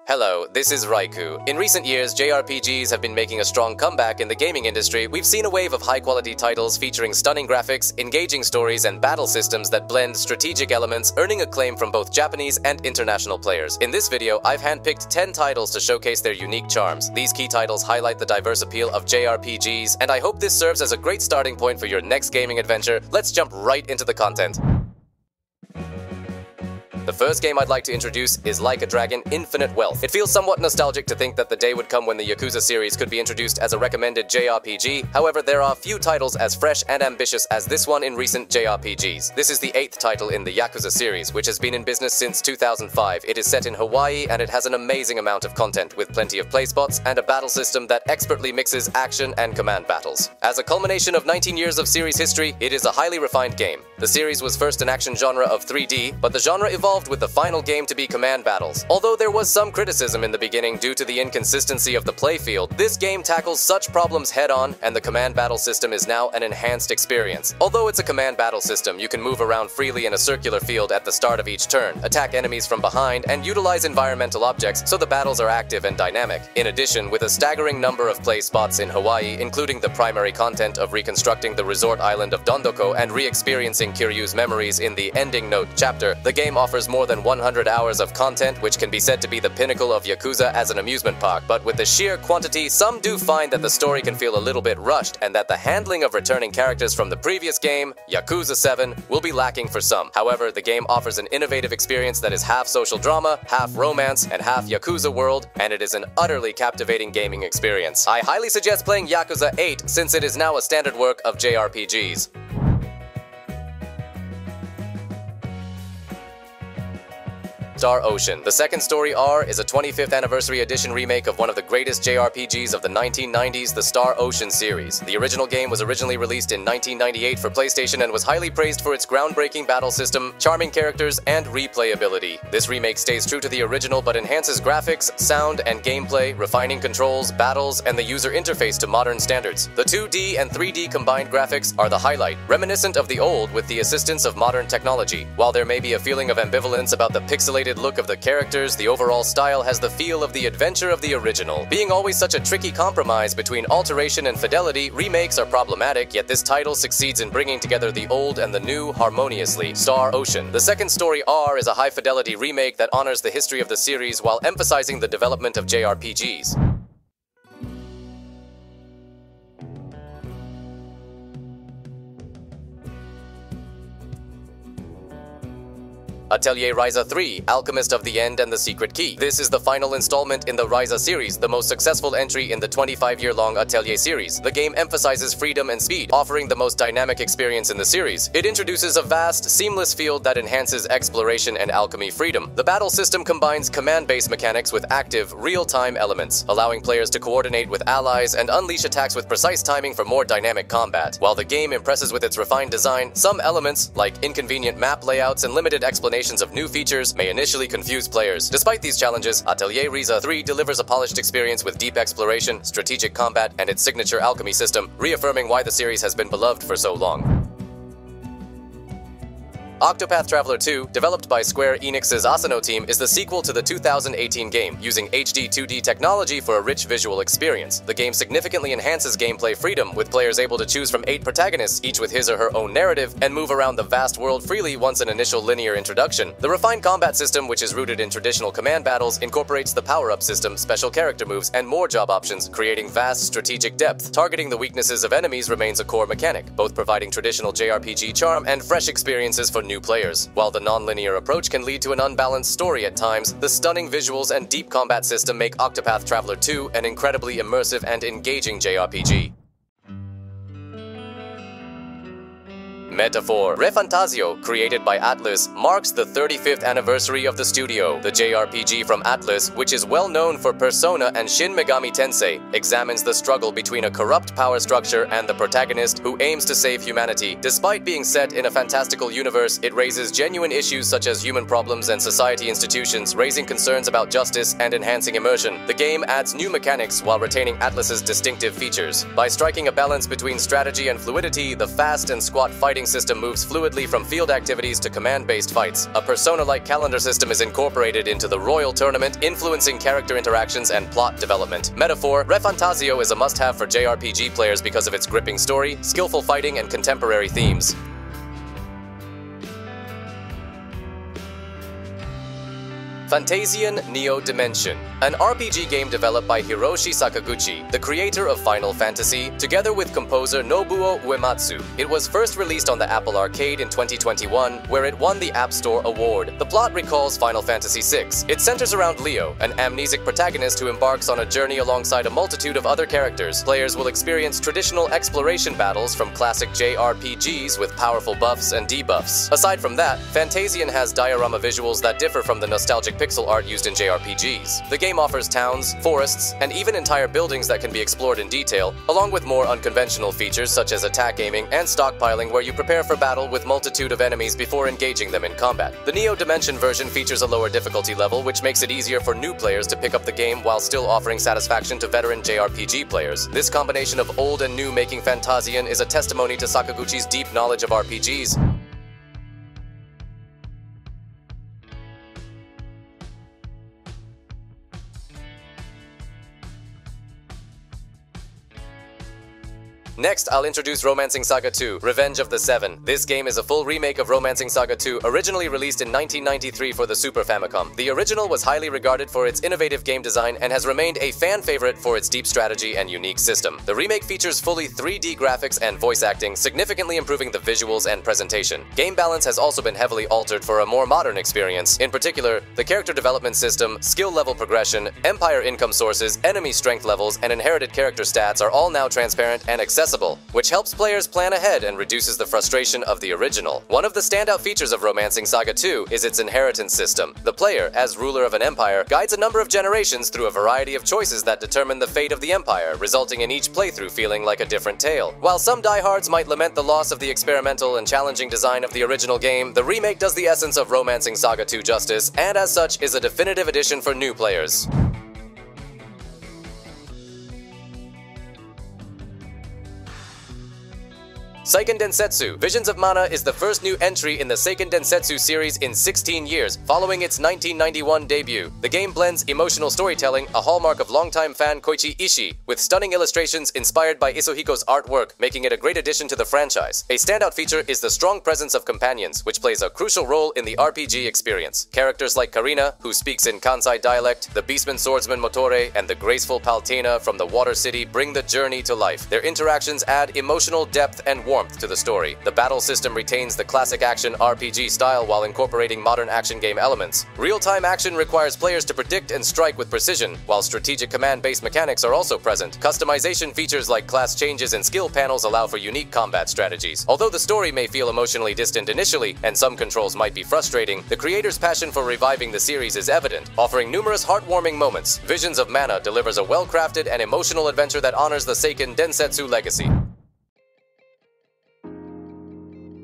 Hello, this is Raikou. In recent years, JRPGs have been making a strong comeback in the gaming industry. We've seen a wave of high-quality titles featuring stunning graphics, engaging stories, and battle systems that blend strategic elements, earning acclaim from both Japanese and international players. In this video, I've handpicked 10 titles to showcase their unique charms. These key titles highlight the diverse appeal of JRPGs, and I hope this serves as a great starting point for your next gaming adventure. Let's jump right into the content. The first game I'd like to introduce is Like a Dragon: Infinite Wealth. It feels somewhat nostalgic to think that the day would come when the Yakuza series could be introduced as a recommended JRPG. However, there are few titles as fresh and ambitious as this one in recent JRPGs. This is the 8th title in the Yakuza series, which has been in business since 2005. It is set in Hawaii, and it has an amazing amount of content, with plenty of play spots and a battle system that expertly mixes action and command battles. As a culmination of 19 years of series history, it is a highly refined game. The series was first an action genre of 3D, but the genre evolved with the final game to be command battles. Although there was some criticism in the beginning due to the inconsistency of the playfield, this game tackles such problems head-on, and the command battle system is now an enhanced experience. Although it's a command battle system, you can move around freely in a circular field at the start of each turn, attack enemies from behind, and utilize environmental objects, so the battles are active and dynamic. In addition, with a staggering number of play spots in Hawaii, including the primary content of reconstructing the resort island of Dondoko and re-experiencing Kiryu's memories in the Ending Note chapter, the game offers more than 100 hours of content, which can be said to be the pinnacle of Yakuza as an amusement park. But with the sheer quantity, some do find that the story can feel a little bit rushed, and that the handling of returning characters from the previous game, Yakuza 7, will be lacking for some. However, the game offers an innovative experience that is half social drama, half romance, and half Yakuza world, and it is an utterly captivating gaming experience. I highly suggest playing Yakuza 8, since it is now a standard work of JRPGs. Star Ocean. The Second Story R is a 25th anniversary edition remake of one of the greatest JRPGs of the 1990s, the Star Ocean series. The original game was originally released in 1998 for PlayStation and was highly praised for its groundbreaking battle system, charming characters, and replayability. This remake stays true to the original but enhances graphics, sound, and gameplay, refining controls, battles, and the user interface to modern standards. The 2D and 3D combined graphics are the highlight, reminiscent of the old with the assistance of modern technology. While there may be a feeling of ambivalence about the pixelated look of the characters, the overall style has the feel of the adventure of the original. Being always such a tricky compromise between alteration and fidelity, remakes are problematic, yet this title succeeds in bringing together the old and the new harmoniously. Star Ocean. The Second Story R is a high-fidelity remake that honors the history of the series while emphasizing the development of JRPGs. Atelier Ryza 3, Alchemist of the End and the Secret Key. This is the final installment in the Ryza series, the most successful entry in the 25-year-long Atelier series. The game emphasizes freedom and speed, offering the most dynamic experience in the series. It introduces a vast, seamless field that enhances exploration and alchemy freedom. The battle system combines command-based mechanics with active, real-time elements, allowing players to coordinate with allies and unleash attacks with precise timing for more dynamic combat. While the game impresses with its refined design, some elements, like inconvenient map layouts and limited explanations of new features, may initially confuse players. Despite these challenges, Atelier Ryza 3 delivers a polished experience with deep exploration, strategic combat, and its signature alchemy system, reaffirming why the series has been beloved for so long. Octopath Traveler 2, developed by Square Enix's Asano team, is the sequel to the 2018 game, using HD 2D technology for a rich visual experience. The game significantly enhances gameplay freedom, with players able to choose from 8 protagonists, each with his or her own narrative, and move around the vast world freely once an initial linear introduction. The refined combat system, which is rooted in traditional command battles, incorporates the power-up system, special character moves, and more job options, creating vast strategic depth. Targeting the weaknesses of enemies remains a core mechanic, both providing traditional JRPG charm and fresh experiences for new players. While the non-linear approach can lead to an unbalanced story at times, the stunning visuals and deep combat system make Octopath Traveler 2 an incredibly immersive and engaging JRPG. Metaphor. ReFantazio, created by Atlus, marks the 35th anniversary of the studio. The JRPG from Atlus, which is well known for Persona and Shin Megami Tensei, examines the struggle between a corrupt power structure and the protagonist who aims to save humanity. Despite being set in a fantastical universe, it raises genuine issues such as human problems and society institutions, raising concerns about justice and enhancing immersion. The game adds new mechanics while retaining Atlus's distinctive features. By striking a balance between strategy and fluidity, the fast and squat fighting fighting system moves fluidly from field activities to command-based fights. A Persona-like calendar system is incorporated into the Royal Tournament, influencing character interactions and plot development. Metaphor, ReFantazio is a must-have for JRPG players because of its gripping story, skillful fighting, and contemporary themes. Fantasian Neo Dimension, an RPG game developed by Hiroshi Sakaguchi, the creator of Final Fantasy, together with composer Nobuo Uematsu. It was first released on the Apple Arcade in 2021, where it won the App Store Award. The plot recalls Final Fantasy VI. It centers around Leo, an amnesic protagonist who embarks on a journey alongside a multitude of other characters. Players will experience traditional exploration battles from classic JRPGs with powerful buffs and debuffs. Aside from that, Fantasian has diorama visuals that differ from the nostalgic pixel art used in JRPGs. The game offers towns, forests, and even entire buildings that can be explored in detail, along with more unconventional features such as attack aiming and stockpiling, where you prepare for battle with multitude of enemies before engaging them in combat. The Neo Dimension version features a lower difficulty level, which makes it easier for new players to pick up the game while still offering satisfaction to veteran JRPG players. This combination of old and new making Fantasian is a testimony to Sakaguchi's deep knowledge of RPGs. Next, I'll introduce Romancing Saga 2: Revenge of the Seven. This game is a full remake of Romancing Saga 2, originally released in 1993 for the Super Famicom. The original was highly regarded for its innovative game design and has remained a fan favorite for its deep strategy and unique system. The remake features fully 3D graphics and voice acting, significantly improving the visuals and presentation. Game balance has also been heavily altered for a more modern experience. In particular, the character development system, skill level progression, empire income sources, enemy strength levels, and inherited character stats are all now transparent and accessible, which helps players plan ahead and reduces the frustration of the original. One of the standout features of Romancing Saga 2 is its inheritance system. The player, as ruler of an empire, guides a number of generations through a variety of choices that determine the fate of the empire, resulting in each playthrough feeling like a different tale. While some diehards might lament the loss of the experimental and challenging design of the original game, the remake does the essence of Romancing Saga 2 justice, and as such is a definitive addition for new players. Seiken Densetsu: Visions of Mana is the first new entry in the Seiken Densetsu series in 16 years, following its 1991 debut. The game blends emotional storytelling, a hallmark of longtime fan Koichi Ishii, with stunning illustrations inspired by Isuhiko's artwork, making it a great addition to the franchise. A standout feature is the strong presence of companions, which plays a crucial role in the RPG experience. Characters like Karina, who speaks in Kansai dialect, the beastman swordsman Motore, and the graceful Palutena from the Water City bring the journey to life. Their interactions add emotional depth and warmth to the story. The battle system retains the classic action RPG style while incorporating modern action game elements. Real-time action requires players to predict and strike with precision, while strategic command-based mechanics are also present. Customization features like class changes and skill panels allow for unique combat strategies. Although the story may feel emotionally distant initially, and some controls might be frustrating, the creator's passion for reviving the series is evident, offering numerous heartwarming moments. Visions of Mana delivers a well-crafted and emotional adventure that honors the Seiken Densetsu legacy.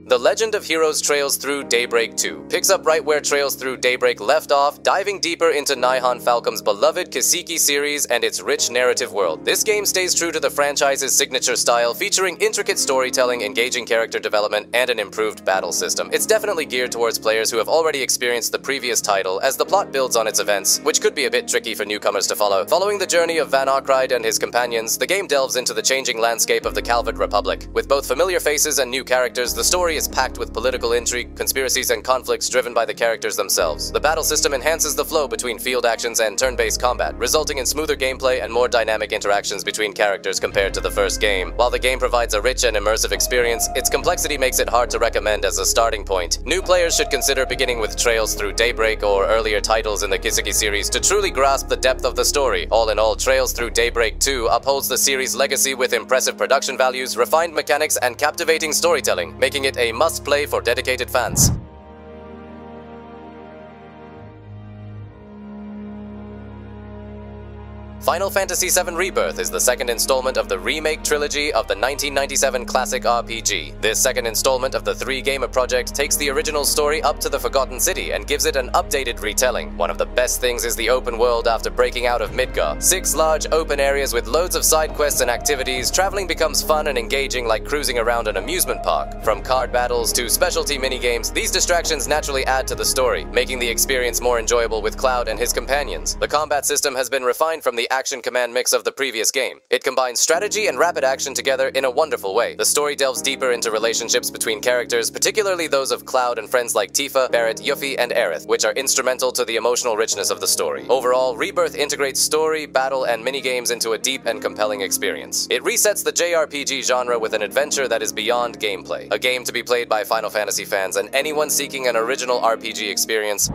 The Legend of Heroes Trails Through Daybreak 2 picks up right where Trails Through Daybreak left off, diving deeper into Nihon Falcom's beloved Kiseki series and its rich narrative world. This game stays true to the franchise's signature style, featuring intricate storytelling, engaging character development, and an improved battle system. It's definitely geared towards players who have already experienced the previous title, as the plot builds on its events, which could be a bit tricky for newcomers to follow. Following the journey of Van Arkride and his companions, the game delves into the changing landscape of the Calvard Republic. With both familiar faces and new characters, the story is packed with political intrigue, conspiracies, and conflicts driven by the characters themselves. The battle system enhances the flow between field actions and turn-based combat, resulting in smoother gameplay and more dynamic interactions between characters compared to the first game. While the game provides a rich and immersive experience, its complexity makes it hard to recommend as a starting point. New players should consider beginning with Trails Through Daybreak or earlier titles in the Kiseki series to truly grasp the depth of the story. All in all, Trails Through Daybreak 2 upholds the series' legacy with impressive production values, refined mechanics, and captivating storytelling, making it a must-play for dedicated fans. Final Fantasy VII Rebirth is the second installment of the remake trilogy of the 1997 classic RPG. This second installment of the three-gamer project takes the original story up to the Forgotten City and gives it an updated retelling. One of the best things is the open world after breaking out of Midgar. 6 large open areas with loads of side quests and activities. Traveling becomes fun and engaging like cruising around an amusement park. From card battles to specialty minigames, these distractions naturally add to the story, making the experience more enjoyable with Cloud and his companions. The combat system has been refined from the action command mix of the previous game. It combines strategy and rapid action together in a wonderful way. The story delves deeper into relationships between characters, particularly those of Cloud and friends like Tifa, Barret, Yuffie, and Aerith, which are instrumental to the emotional richness of the story. Overall, Rebirth integrates story, battle, and minigames into a deep and compelling experience. It resets the JRPG genre with an adventure that is beyond gameplay. A game to be played by Final Fantasy fans and anyone seeking an original RPG experience.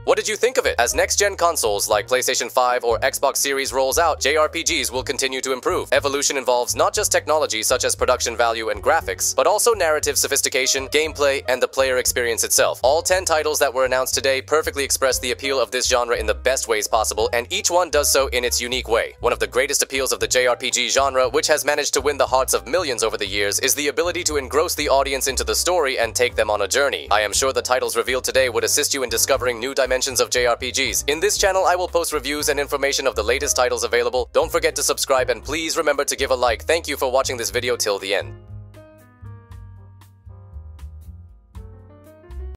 What did you think of it? As next-gen consoles like PlayStation 5 or Xbox Series rolls out, JRPGs will continue to improve. Evolution involves not just technology such as production value and graphics, but also narrative sophistication, gameplay, and the player experience itself. All 10 titles that were announced today perfectly express the appeal of this genre in the best ways possible, and each one does so in its unique way. One of the greatest appeals of the JRPG genre, which has managed to win the hearts of millions over the years, is the ability to engross the audience into the story and take them on a journey. I am sure the titles revealed today would assist you in discovering new dimensions of JRPGs. In this channel, I will post reviews and information of the latest titles available. Don't forget to subscribe and please remember to give a like. Thank you for watching this video till the end.